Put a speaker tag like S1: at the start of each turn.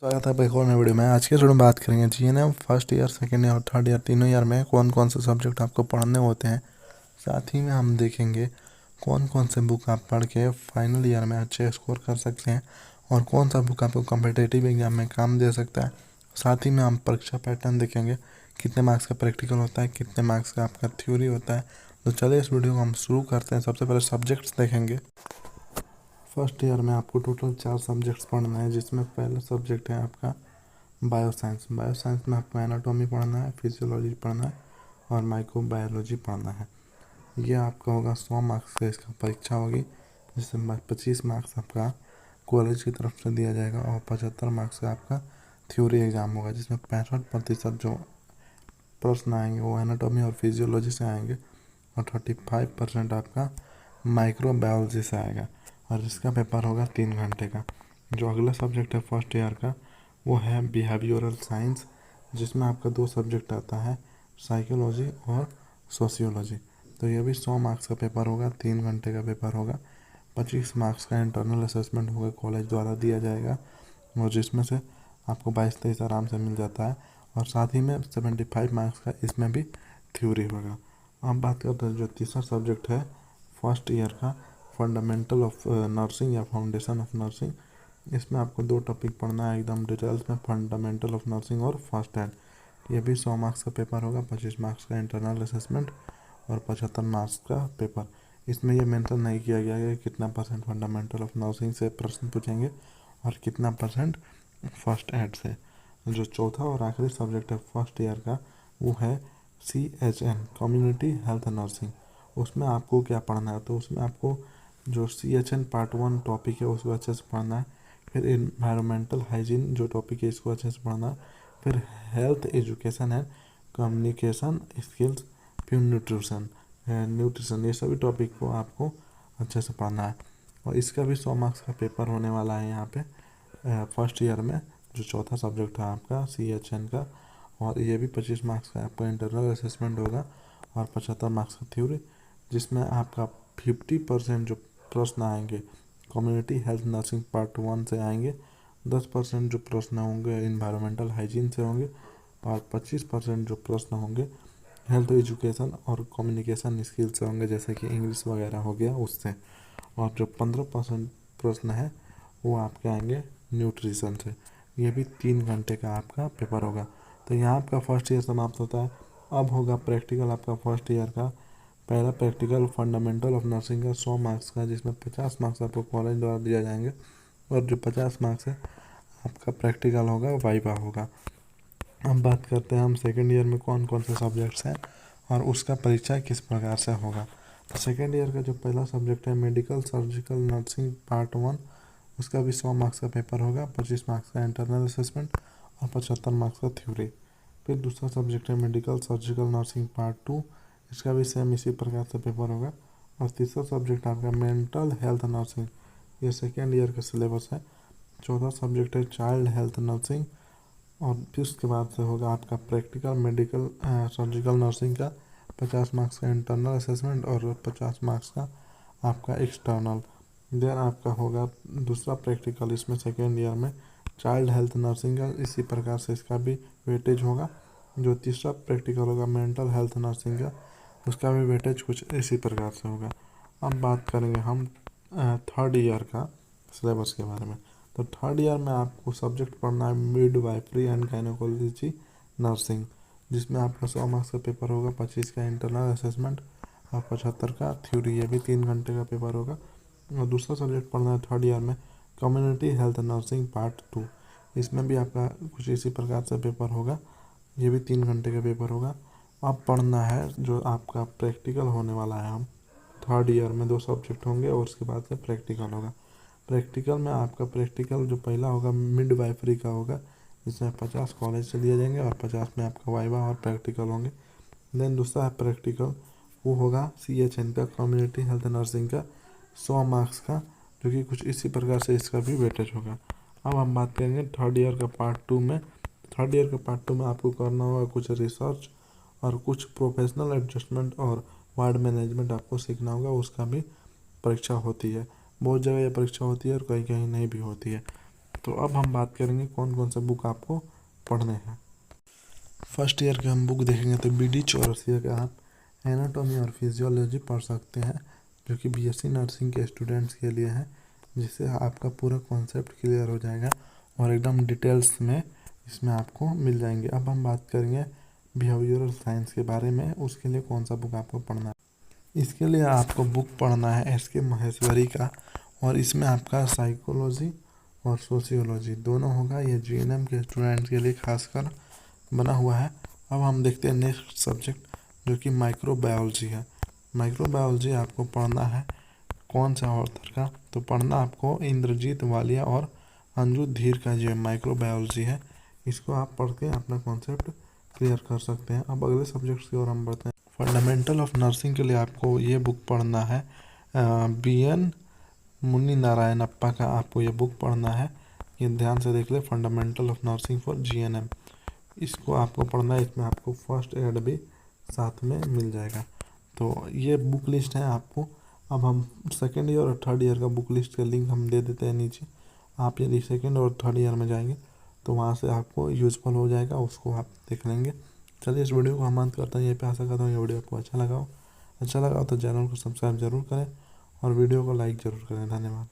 S1: स्वागत है आपका एक और नई वीडियो में। आज के वीडियो में बात करेंगे GNM first year, second year और थर्ड ईयर तीनों ईयर में कौन कौन से सब्जेक्ट आपको पढ़ने होते हैं। साथ ही में हम देखेंगे कौन कौन से बुक आप पढ़ के फाइनल ईयर में अच्छे स्कोर कर सकते हैं और कौन सा बुक आपको कॉम्पिटिटिव एग्जाम में काम दे सकता है। साथ ही में हम परीक्षा पैटर्न देखेंगे, कितने मार्क्स का प्रैक्टिकल होता है, कितने मार्क्स का आपका थ्योरी होता है। तो चलिए इस वीडियो को हम शुरू करते हैं। सबसे पहले सब्जेक्ट्स देखेंगे। फर्स्ट ईयर में आपको टोटल 4 सब्जेक्ट्स पढ़ना है, जिसमें पहला सब्जेक्ट है आपका बायोसाइंस। बायोसाइंस में आपको एनाटॉमी पढ़ना है, फिजियोलॉजी पढ़ना है और माइक्रोबायोलॉजी पढ़ना है। ये आपका होगा 100 मार्क्स का इसका परीक्षा होगी, जिसमें 25 मार्क्स आपका कॉलेज की तरफ से दिया जाएगा और 75 मार्क्स का आपका थ्योरी एग्ज़ाम होगा, जिसमें 65% जो प्रश्न आएंगे वो एनाटॉमी और फिजियोलॉजी से आएंगे और 35% आपका माइक्रोबायोलॉजी से आएगा। और इसका पेपर होगा 3 घंटे का। जो अगला सब्जेक्ट है फर्स्ट ईयर का वो है बिहेवियरल साइंस, जिसमें आपका 2 सब्जेक्ट आता है, साइकोलॉजी और सोशियोलॉजी। तो ये भी 100 मार्क्स का पेपर होगा, 3 घंटे का पेपर होगा। 25 मार्क्स का इंटरनल असेसमेंट होगा, कॉलेज द्वारा दिया जाएगा और जिसमें से आपको 22-23 आराम से मिल जाता है। और साथ ही में 75 मार्क्स का इसमें भी थ्योरी होगा। अब बात करते हैं जो तीसरा सब्जेक्ट है फर्स्ट ईयर का, फंडामेंटल ऑफ नर्सिंग या फाउंडेशन ऑफ नर्सिंग। इसमें आपको 2 टॉपिक पढ़ना है एकदम डिटेल्स में, फंडामेंटल ऑफ नर्सिंग और फर्स्ट एड। ये भी 100 मार्क्स का पेपर होगा, 25 मार्क्स का इंटरनल असेसमेंट और 75 मार्क्स का पेपर। इसमें ये मेंशन नहीं किया गया है कि कितना परसेंट फंडामेंटल ऑफ नर्सिंग से प्रश्न पूछेंगे और कितना परसेंट फर्स्ट एड से। जो चौथा और आखिरी सब्जेक्ट है फर्स्ट ईयर का वो है CHN, कम्युनिटी हेल्थ नर्सिंग। उसमें आपको क्या पढ़ना है, तो उसमें आपको जो CHN पार्ट 1 टॉपिक है उसको अच्छे से पढ़ना है। फिर इन्वायरमेंटल हाइजीन जो टॉपिक है इसको अच्छे से पढ़ना है। फिर हेल्थ एजुकेशन है, कम्युनिकेशन स्किल्स, फिर न्यूट्रिशन, ये सभी टॉपिक को आपको अच्छे से पढ़ना है। और इसका भी 100 मार्क्स का पेपर होने वाला है यहाँ पे फर्स्ट ईयर में, जो चौथा सब्जेक्ट था आपका CHN का। और ये भी 25 मार्क्स का आपका इंटरनल असेसमेंट होगा और 75 मार्क्स का थ्योरी, जिसमें आपका 50% जो प्रश्न आएंगे कम्युनिटी हेल्थ नर्सिंग पार्ट 1 से आएंगे, 10% जो प्रश्न होंगे इन्वायरमेंटल हाइजीन से होंगे और 25% जो प्रश्न होंगे हेल्थ एजुकेशन और कम्युनिकेशन स्किल से होंगे, जैसे कि इंग्लिश वगैरह हो गया उससे। और जो 15% प्रश्न है वो आपके आएंगे न्यूट्रिशन से। ये भी 3 घंटे का आपका पेपर होगा। तो यहाँ आपका फर्स्ट ईयर समाप्त होता है। अब होगा प्रैक्टिकल आपका फर्स्ट ईयर का। पहला प्रैक्टिकल फंडामेंटल ऑफ नर्सिंग का 100 मार्क्स का, जिसमें 50 मार्क्स आपको कॉलेज द्वारा दिया जाएंगे और जो 50 मार्क्स है आपका प्रैक्टिकल होगा, वाइवा होगा। अब बात करते हैं हम सेकेंड ईयर में कौन कौन से सब्जेक्ट्स हैं और उसका परीक्षा किस प्रकार से होगा। तो सेकेंड ईयर का जो पहला सब्जेक्ट है मेडिकल सर्जिकल नर्सिंग पार्ट 1, उसका भी 100 मार्क्स का पेपर होगा, 25 मार्क्स का इंटरनल असेसमेंट और 75 मार्क्स का थ्योरी। फिर दूसरा सब्जेक्ट है मेडिकल सर्जिकल नर्सिंग पार्ट 2, इसका भी सेम इसी प्रकार से पेपर होगा। और तीसरा सब्जेक्ट आपका मेंटल हेल्थ नर्सिंग, ये सेकेंड ईयर का सिलेबस है। चौथा सब्जेक्ट है चाइल्ड हेल्थ नर्सिंग और फिर उसके बाद से होगा आपका प्रैक्टिकल मेडिकल सर्जिकल नर्सिंग का 50 मार्क्स का इंटरनल असेसमेंट और 50 मार्क्स का आपका एक्सटर्नल। देन आपका होगा दूसरा प्रैक्टिकल इसमें सेकेंड ईयर में चाइल्ड हेल्थ नर्सिंग का, इसी प्रकार से इसका भी वेटेज होगा। जो तीसरा प्रैक्टिकल होगा मेंटल हेल्थ नर्सिंग का, उसका भी वेटेज कुछ इसी प्रकार से होगा। अब बात करेंगे हम थर्ड ईयर का सिलेबस के बारे में। तो थर्ड ईयर में आपको सब्जेक्ट पढ़ना है मिडवाइफरी एंड गायनेकोलॉजी नर्सिंग, जिसमें आपका 100 मार्क्स का पेपर होगा, 25 का इंटरनल असेसमेंट और 75 का थ्योरी। ये भी 3 घंटे का पेपर होगा। और दूसरा सब्जेक्ट पढ़ना है थर्ड ईयर में कम्युनिटी हेल्थ नर्सिंग पार्ट 2, इसमें भी आपका कुछ इसी प्रकार से पेपर होगा। ये भी 3 घंटे का पेपर होगा। अब पढ़ना है जो आपका प्रैक्टिकल होने वाला है। हम थर्ड ईयर में 2 सब्जेक्ट होंगे और उसके बाद से प्रैक्टिकल होगा। प्रैक्टिकल में आपका प्रैक्टिकल जो पहला होगा मिडवाइफरी का होगा, जिसमें 50 कॉलेज से दिए जाएंगे और 50 में आपका वाइवा और प्रैक्टिकल होंगे। देन दूसरा है प्रैक्टिकल, वो होगा CHN का कम्युनिटी हेल्थ नर्सिंग का 100 मार्क्स का, जो कि कुछ इसी प्रकार से इसका भी वेटेज होगा। अब हम बात करेंगे थर्ड ईयर का पार्ट 2 में। थर्ड ईयर के पार्ट 2 में आपको करना होगा कुछ रिसर्च और कुछ प्रोफेशनल एडजस्टमेंट और वार्ड मैनेजमेंट आपको सीखना होगा। उसका भी परीक्षा होती है, बहुत जगह ये परीक्षा होती है और कहीं कहीं नहीं भी होती है। तो अब हम बात करेंगे कौन कौन से बुक आपको पढ़ने हैं। फर्स्ट ईयर के हम बुक देखेंगे तो BD चौरसिया का आप एनाटॉमी और फिजियोलॉजी पढ़ सकते हैं, जो कि BSc नर्सिंग के स्टूडेंट्स के लिए है, जिससे आपका पूरा कॉन्सेप्ट क्लियर हो जाएगा और एकदम डिटेल्स में इसमें आपको मिल जाएंगे। अब हम बात करेंगे बिहेवियरल साइंस के बारे में, उसके लिए कौन सा बुक आपको पढ़ना है। इसके लिए आपको बुक पढ़ना है SK महेश्वरी का, और इसमें आपका साइकोलॉजी और सोशियोलॉजी दोनों होगा। ये GNM के स्टूडेंट्स के लिए खासकर बना हुआ है। अब हम देखते हैं नेक्स्ट सब्जेक्ट, जो कि माइक्रोबायोलॉजी है। माइक्रोबायोलॉजी आपको पढ़ना है कौन सा ऑथर का, तो पढ़ना आपको इंद्रजीत वालिया और अंजू धीर का जो माइक्रोबायोलॉजी है, इसको आप पढ़ के अपना कॉन्सेप्ट क्लियर कर सकते हैं। अब अगले सब्जेक्ट्स की ओर हम बढ़ते हैं। फंडामेंटल ऑफ नर्सिंग के लिए आपको ये बुक पढ़ना है BN मुन्नी नारायणप्पा का, आपको ये बुक पढ़ना है। ये ध्यान से देख ले, fundamental of nursing for GNM, इसको आपको पढ़ना है। इसमें आपको फर्स्ट एड भी साथ में मिल जाएगा। तो ये बुक लिस्ट है आपको। अब हम सेकेंड ईयर और थर्ड ईयर का बुक लिस्ट का लिंक हम दे देते हैं नीचे। आप यदि सेकेंड और थर्ड ईयर में जाएंगे तो वहाँ से आपको यूजफुल हो जाएगा, उसको आप देख लेंगे। चलिए इस वीडियो को हम अंत करते हैं यहीं पे। आशा करता हूँ ये वीडियो आपको अच्छा लगा हो तो चैनल को सब्सक्राइब जरूर करें और वीडियो को लाइक ज़रूर करें। धन्यवाद।